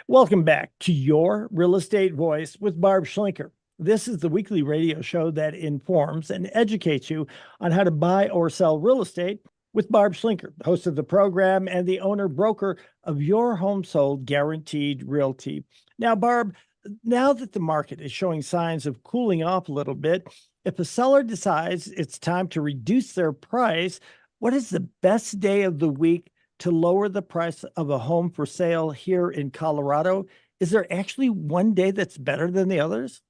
Welcome back to Your Real Estate Voice with Barb Schlinker. This is the weekly radio show that informs and educates you on how to buy or sell real estate with Barb Schlinker, the host of the program and the owner broker of Your Home Sold Guaranteed Realty. Now, Barb, now that the market is showing signs of cooling off a little bit, if a seller decides it's time to reduce their price, what is the best day of the week to lower the price of a home for sale here in Colorado? Is there actually one day that's better than the others?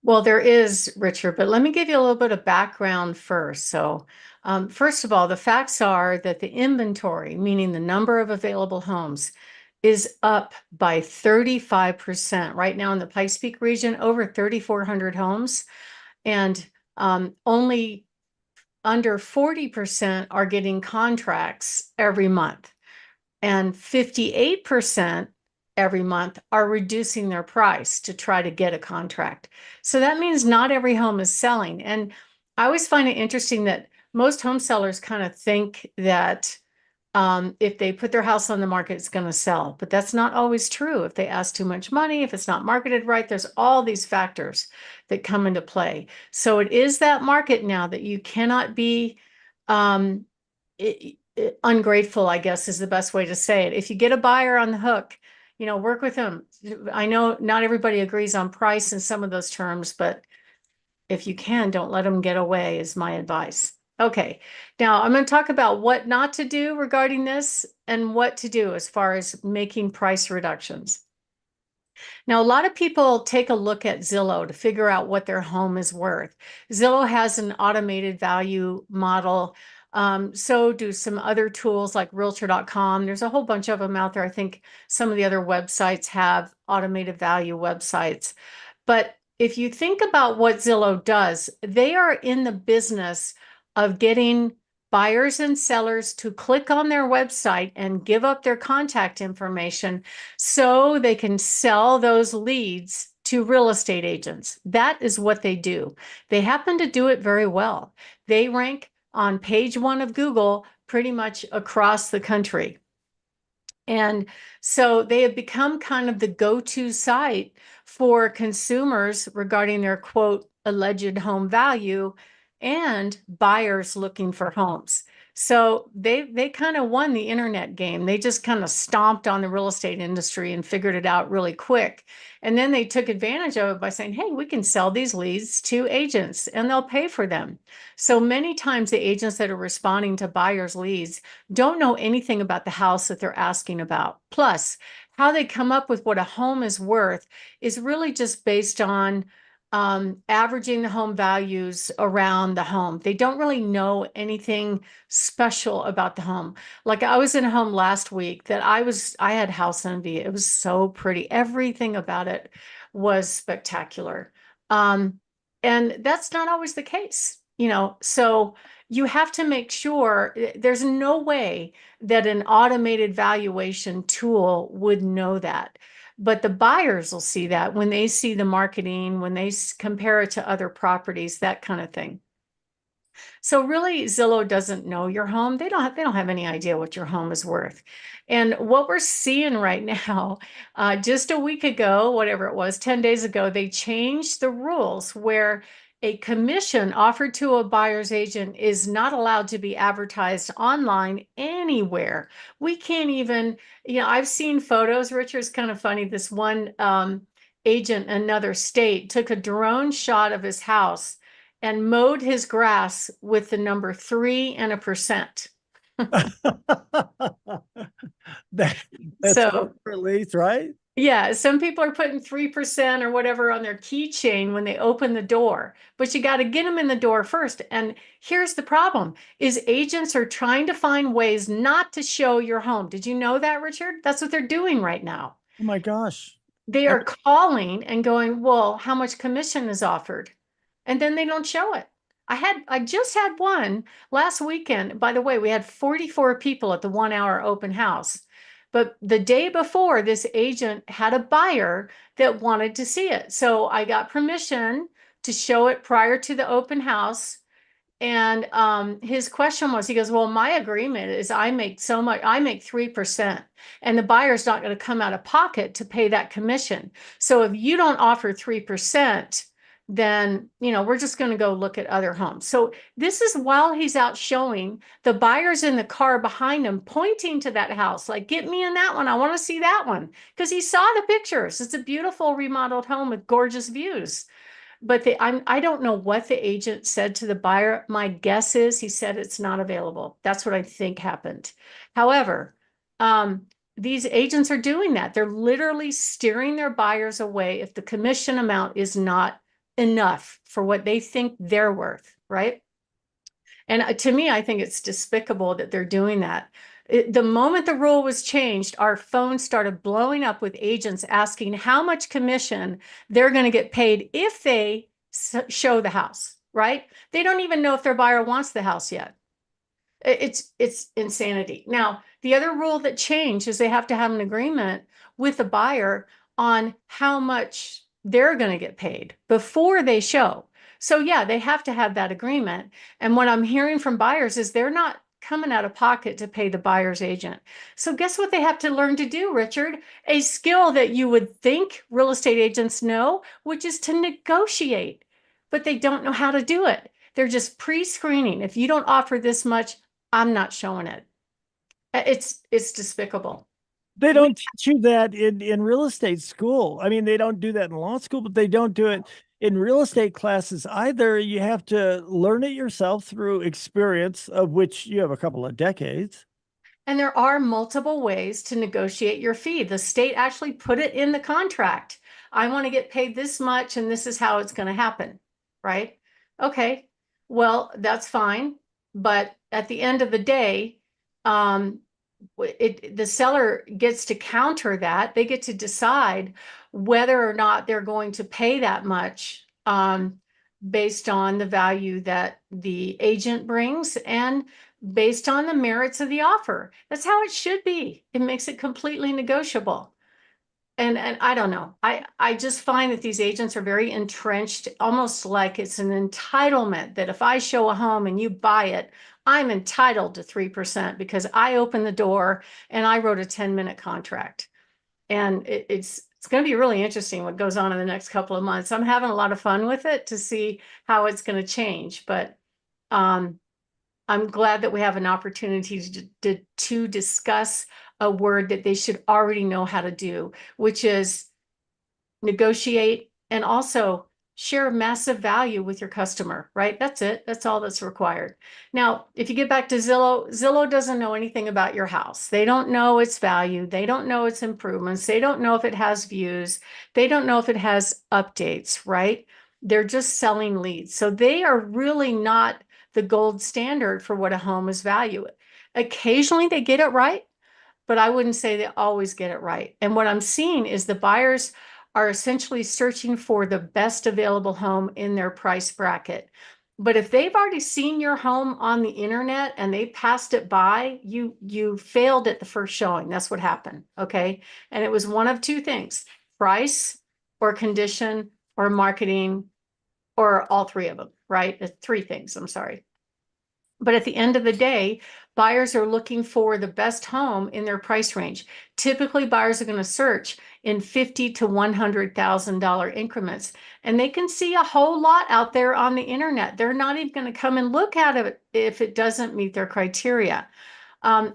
Well, there is, Richard, but let me give you a little bit of background first. First of all, the facts are that the inventory, meaning the number of available homes, is up by 35% right now in the Pikes Peak region, over 3,400 homes, and only under 40% are getting contracts every month, and 58% every month are reducing their price to try to get a contract. So that means not every home is selling. And I always find it interesting that most home sellers kind of think that if they put their house on the market, it's going to sell. But that's not always true. If they ask too much money, if it's not marketed right, there's all these factors that come into play. So it is that market now that you cannot be um, ungrateful, I guess is the best way to say it. If you get a buyer on the hook, work with them. I know not everybody agrees on price and some of those terms, but if you can, don't let them get away is my advice. Okay, now I'm going to talk about what not to do regarding this and what to do as far as making price reductions. Now, a lot of people take a look at Zillow to figure out what their home is worth. Zillow has an automated value model. So do some other tools like Realtor.com. There's a whole bunch of them out there. I think some of the other websites have automated value websites. But if you think about what Zillow does, they are in the business of getting buyers and sellers to click on their website and give up their contact information so they can sell those leads to real estate agents. That is what they do. They happen to do it very well. They rank on page one of Google pretty much across the country. And so they have become kind of the go-to site for consumers regarding their quote alleged home value and buyers looking for homes. So they kind of won the internet game. They just kind of stomped on the real estate industry and figured it out really quick. And then they took advantage of it by saying, hey, we can sell these leads to agents and they'll pay for them. So many times the agents that are responding to buyers' leads don't know anything about the house that they're asking about. Plus, how they come up with what a home is worth is really just based on averaging the home values around the home. They don't really know anything special about the home. Like I was in a home last week that I had house envy. It was so pretty. Everything about it was spectacular. Um, and that's not always the case, so you have to make sure there's no way that an automated valuation tool would know that. But the buyers will see that when they see the marketing, when they compare it to other properties, that kind of thing. So really, Zillow doesn't know your home. They don't have any idea what your home is worth. And what we're seeing right now, just a week ago, whatever it was, 10 days ago, they changed the rules where a commission offered to a buyer's agent is not allowed to be advertised online anywhere. We can't even, I've seen photos, Richard, it's kind of funny. This one agent in another state took a drone shot of his house and mowed his grass with the number 3% that, that's So one release, right? yeah, some people are putting 3% or whatever on their keychain when they open the door, but you got to get them in the door first. And here's the problem is agents are trying to find ways not to show your home. Did you know that, Richard? That's what they're doing right now. Oh my gosh. They are calling and going, well, how much commission is offered? And then they don't show it. I just had one last weekend. By the way, we had 44 people at the 1 hour open house. But the day before, this agent had a buyer that wanted to see it. So I got permission to show it prior to the open house. And his question was, he goes, well, my agreement is I make so much, I make 3%, and the buyer's not going to come out of pocket to pay that commission. So if you don't offer 3%, then, we're just going to go look at other homes. So this is while he's out showing, the buyer's in the car behind him, pointing to that house, like, get me in that one. I want to see that one. Because he saw the pictures. It's a beautiful remodeled home with gorgeous views. But I don't know what the agent said to the buyer. My guess is he said it's not available. That's what I think happened. However, these agents are doing that. They're literally steering their buyers away if the commission amount is not enough for what they think they're worth, right? And to me, I think it's despicable that they're doing that. The moment the rule was changed, our phones started blowing up with agents asking how much commission they're going to get paid if they show the house, right? They don't even know if their buyer wants the house yet. It's insanity. Now, the other rule that changed is they have to have an agreement with the buyer on how much they're going to get paid before they show. So yeah, they have to have that agreement. And what I'm hearing from buyers is they're not coming out of pocket to pay the buyer's agent. So guess what they have to learn to do, Richard? A skill that you would think real estate agents know, which is to negotiate, but they don't know how to do it. They're just pre-screening. If you don't offer this much, I'm not showing it. It's despicable. They don't teach you that in real estate school. I mean, they don't do that in law school, but they don't do it in real estate classes either. You have to learn it yourself through experience, of which you have a couple of decades. And there are multiple ways to negotiate your fee. The state actually put it in the contract. I want to get paid this much, and this is how it's going to happen, right? Okay, well, that's fine. But at the end of the day, the seller gets to counter that. They get to decide whether or not they're going to pay that much based on the value that the agent brings and based on the merits of the offer. That's how it should be. It makes it completely negotiable. And I don't know. I just find that these agents are very entrenched, almost like it's an entitlement that if I show a home and you buy it, I'm entitled to 3% because I opened the door and I wrote a 10-minute contract. And it's going to be really interesting what goes on in the next couple of months. I'm having a lot of fun with it to see how it's going to change. But I'm glad that we have an opportunity to discuss a word that they should already know how to do, which is negotiate and also share massive value with your customer, right? That's it. That's all that's required. Now, if you get back to Zillow, Zillow doesn't know anything about your house. They don't know its value. They don't know its improvements. They don't know if it has views. They don't know if it has updates, right? They're just selling leads. So they are really not the gold standard for what a home is valued. Occasionally they get it right, but I wouldn't say they always get it right. And what I'm seeing is the buyers are essentially searching for the best available home in their price bracket. But if they've already seen your home on the internet and they passed it by, you failed at the first showing. That's what happened, okay? And it was one of two things: price or condition or marketing, or all three of them, right? Three things, I'm sorry. But at the end of the day, buyers are looking for the best home in their price range. Typically, buyers are going to search in $50,000 to $100,000 increments, and they can see a whole lot out there on the internet. They're not even going to come and look at it if it doesn't meet their criteria.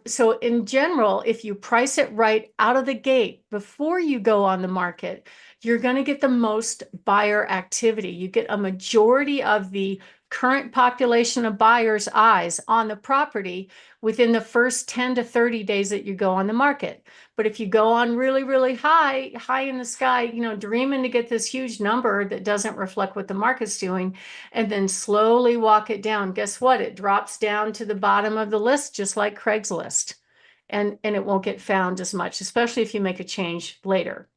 So in general, if you price it right out of the gate before you go on the market, you're going to get the most buyer activity. You get a majority of the current population of buyers' eyes on the property within the first 10 to 30 days that you go on the market. But if you go on really, really high in the sky, dreaming to get this huge number that doesn't reflect what the market's doing, and then slowly walk it down, guess what? It drops down to the bottom of the list, just like Craigslist. And it won't get found as much, especially if you make a change later.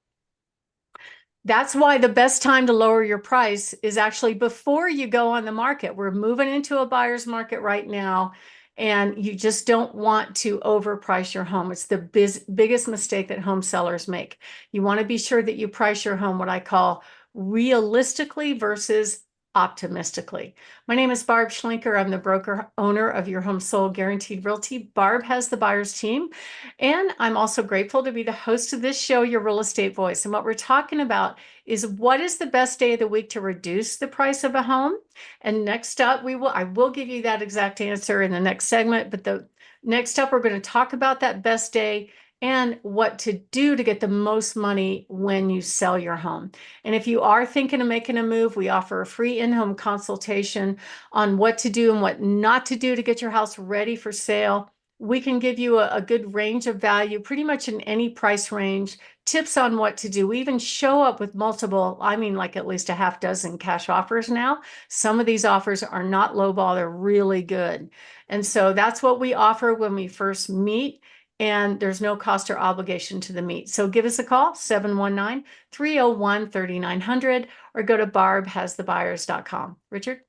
That's why the best time to lower your price is actually before you go on the market. We're moving into a buyer's market right now, and you just don't want to overprice your home. It's the biggest mistake that home sellers make. You want to be sure that you price your home what I call realistically versus optimistically. My name is Barb Schlinker. I'm the broker owner of Your Home Sold Guaranteed Realty. Barb has the buyer's team. And I'm also grateful to be the host of this show, Your Real Estate Voice. And what we're talking about is what is the best day of the week to reduce the price of a home? And next up, I will give you that exact answer in the next segment. But the next up, we're going to talk about that best day and what to do to get the most money when you sell your home. And if you are thinking of making a move, we offer a free in-home consultation on what to do and what not to do to get your house ready for sale. We can give you a good range of value, pretty much in any price range, tips on what to do. We even show up with multiple, I mean, like at least a half dozen cash offers now. Some of these offers are not lowball, they're really good. And so that's what we offer when we first meet. And there's no cost or obligation to the meet. So give us a call, 719-301-3900, or go to barbhasthebuyers.com. Richard?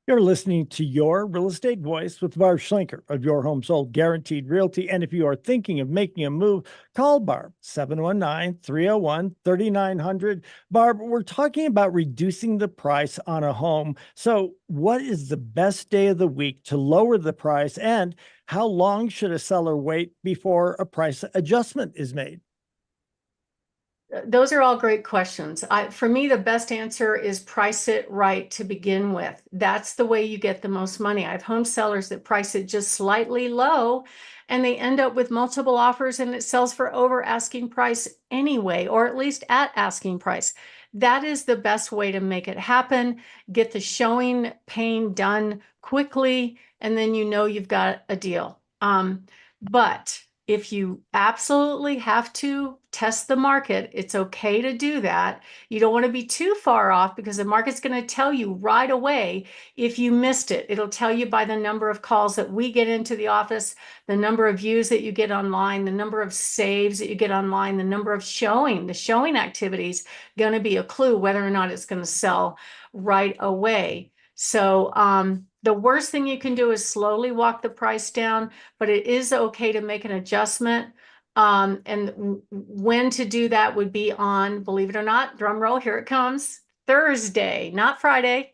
You're listening to Your Real Estate Voice with Barb Schlinker of Your Home Sold Guaranteed Realty. And if you are thinking of making a move, call Barb, 719-301-3900. Barb, we're talking about reducing the price on a home. So what is the best day of the week to lower the price, and how long should a seller wait before a price adjustment is made? Those are all great questions. For me, the best answer is price it right to begin with. That's the way you get the most money. I have home sellers that price it just slightly low and they end up with multiple offers and it sells for over asking price anyway, or at least at asking price. That is the best way to make it happen. Get the showing pane done quickly, and then you know you've got a deal. But if you absolutely have to test the market, it's okay to do that. You don't want to be too far off because the market's going to tell you right away if you missed it. It'll tell you by the number of calls that we get into the office, the number of views that you get online, the number of saves that you get online, the number of the showing activities going to be a clue whether or not it's going to sell right away. So the worst thing you can do is slowly walk the price down, but it is okay to make an adjustment. And when to do that would be on, believe it or not, drum roll, here it comes, Thursday, not Friday,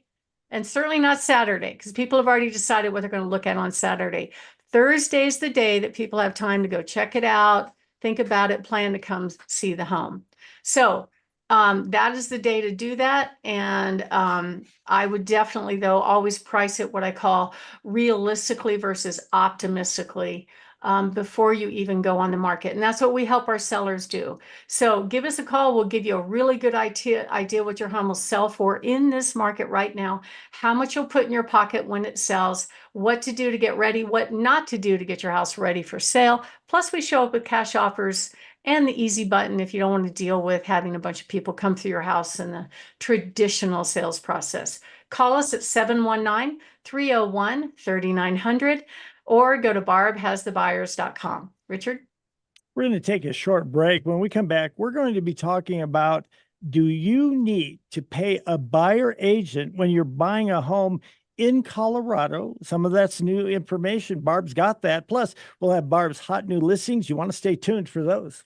and certainly not Saturday, because people have already decided what they're going to look at on Saturday. Thursday is the day that people have time to go check it out, think about it, plan to come see the home. So that is the day to do that. And I would definitely, though, always price it what I call realistically versus optimistically before you even go on the market. And that's what we help our sellers do. So give us a call. We'll give you a really good idea what your home will sell for in this market right now, how much you'll put in your pocket when it sells, what to do to get ready, what not to do to get your house ready for sale. Plus, we show up with cash offers and the easy button if you don't want to deal with having a bunch of people come through your house in the traditional sales process. Call us at 719-301-3900 or go to barbhasthebuyers.com. Richard? We're going to take a short break. When we come back, we're going to be talking about, do you need to pay a buyer agent when you're buying a home in Colorado? Some of that's new information. Barb's got that. Plus, we'll have Barb's hot new listings. You want to stay tuned for those.